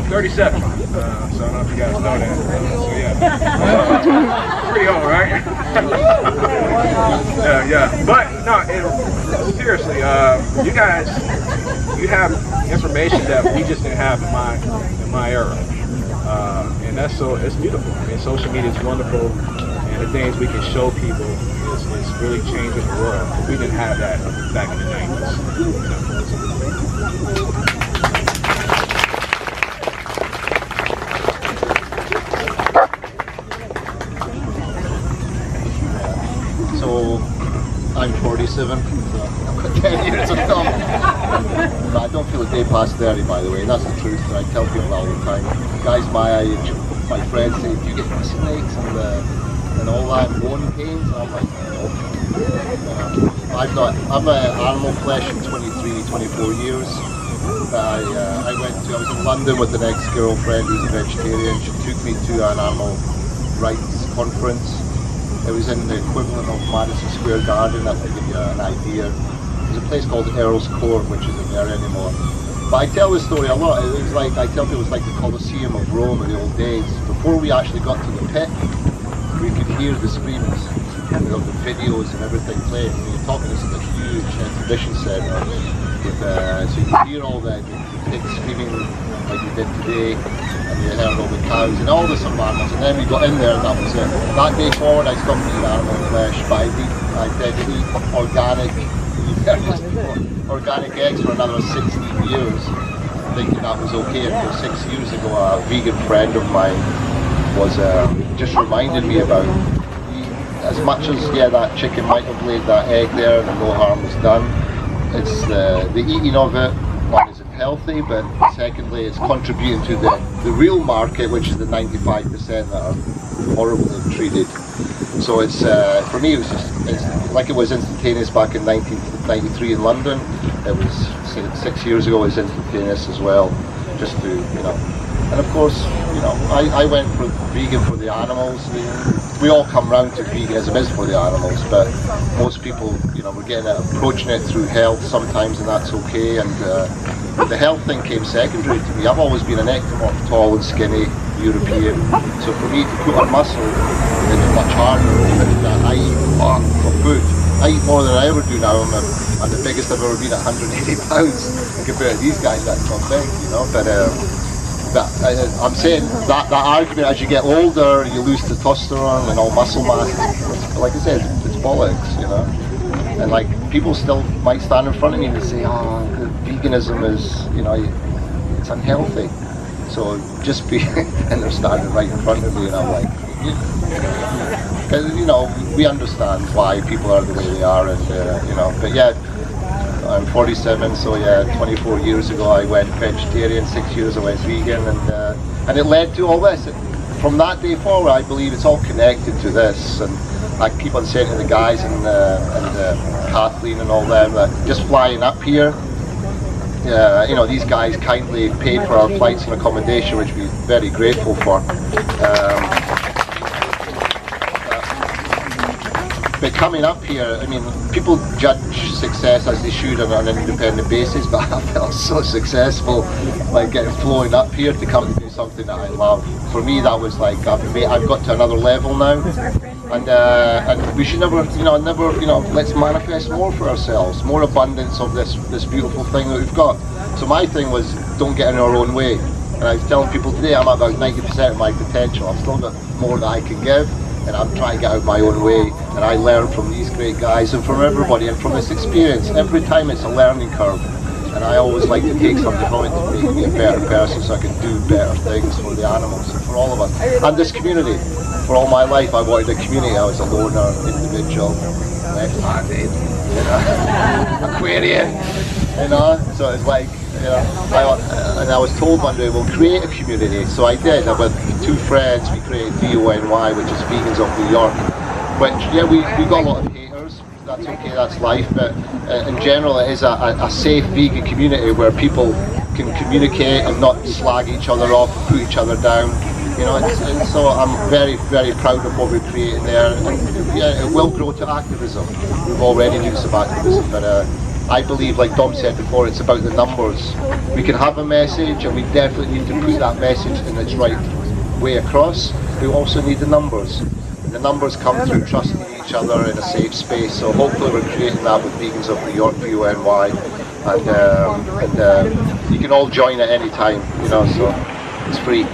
37. So I don't know if you guys know that. So yeah. Pretty old, right? yeah. But no, seriously, you guys, you have information that we just didn't have in my era. And that's it's beautiful. I mean, social media is wonderful, and the things we can show people is really changing the world. We didn't have that back in the 90s. So I'm 47, so I've got 10 years of film. But I don't feel a day past 30, by the way, that's the truth. I tell people all the time. Guys my age, my friends say, do you get snakes and all that bone pains? And I'm like, no. I'm animal flesh in 23, 24 years. I was in London with an ex-girlfriend who's a vegetarian. She took me to an animal rights conference. It was in the equivalent of Madison Square Garden, that to give you an idea. There's a place called Earl's Court, which isn't there anymore. But I tell this story a lot. It was like, I tell people it was like the Colosseum of Rome in the old days. Before we actually got to the pit, we could hear the screams, the videos and everything playing. I mean, you're talking this is a huge exhibition centre. So you could hear all the pigs screaming like we did today. And you heard all the cows and all the sort of animals, and then we got in there and that was it. That day forward I stopped eating animal flesh, but I did eat organic eggs for another 16 years, thinking that was okay. Until 6 years ago a vegan friend of mine was just reminded me about, as much as that chicken might have laid that egg there and no harm was done, it's the eating of it. One isn't healthy, but secondly it's contributing to the real market, which is the 95% that are horribly treated. So it's for me it's like it was instantaneous back in 1993 in London. It was 6 years ago. It was instantaneous as well, just to and of course I went for vegan for the animals. We all come round to veganism is for the animals, but most people, we're getting approaching it through health sometimes, and that's okay. And the health thing came secondary to me. I've always been an ectomorph, tall and skinny, European. So for me to put on muscle, it's much harder. I eat for food. I eat more than I ever do now. I'm the biggest I've ever been at 180 pounds compared to these guys. That's not big, But I'm saying that argument, as you get older, you lose testosterone and all muscle mass. Like I said, it's bollocks, And like people still might stand in front of me and say, "Oh, veganism is, it's unhealthy." So just be, and they're standing right in front of me, and I'm like, because we understand why people are the way they are, and But yeah. I'm 47, so 24 years ago I went vegetarian, 6 years I went vegan, and it led to all this. From that day forward, I believe it's all connected to this, and I keep on saying to the guys and Kathleen and all them that just flying up here, these guys kindly paid for our flights and accommodation, which we're very grateful for. But coming up here, I mean, people judge success as they should on an independent basis, but I felt so successful, like getting flown up here to come and do something that I love. For me, that was like, I've got to another level now, and we should never, let's manifest more for ourselves, more abundance of this beautiful thing that we've got. So my thing was, don't get in our own way. And I was telling people today, I'm at about 90% of my potential. I've still got more that I can give. And I'm trying to get out my own way, and I learn from these great guys and from everybody and from this experience. Every time it's a learning curve, and I always like to take something from it to make me a better person so I can do better things for the animals and for all of us. And this community. For all my life I wanted a community. I was a loner, individual, left-handed, Aquarian, so it's like, and I was told one day, we'll create a community. So I did. With 2 friends, we created VONY, which is Vegans of New York. Which, we got a lot of haters. That's okay, that's life. But in general, it is a safe vegan community where people can communicate and not slag each other off, put each other down. And so I'm very, very proud of what we've created there. And it will grow to activism. We've already done some activism, but I believe, like Dom said before, it's about the numbers. We can have a message, and we definitely need to put that message in its right way across. We also need the numbers. The numbers come through trusting each other in a safe space, so hopefully we're creating that with Vegans of Yorkview NY, and you can all join at any time, you know, so it's free.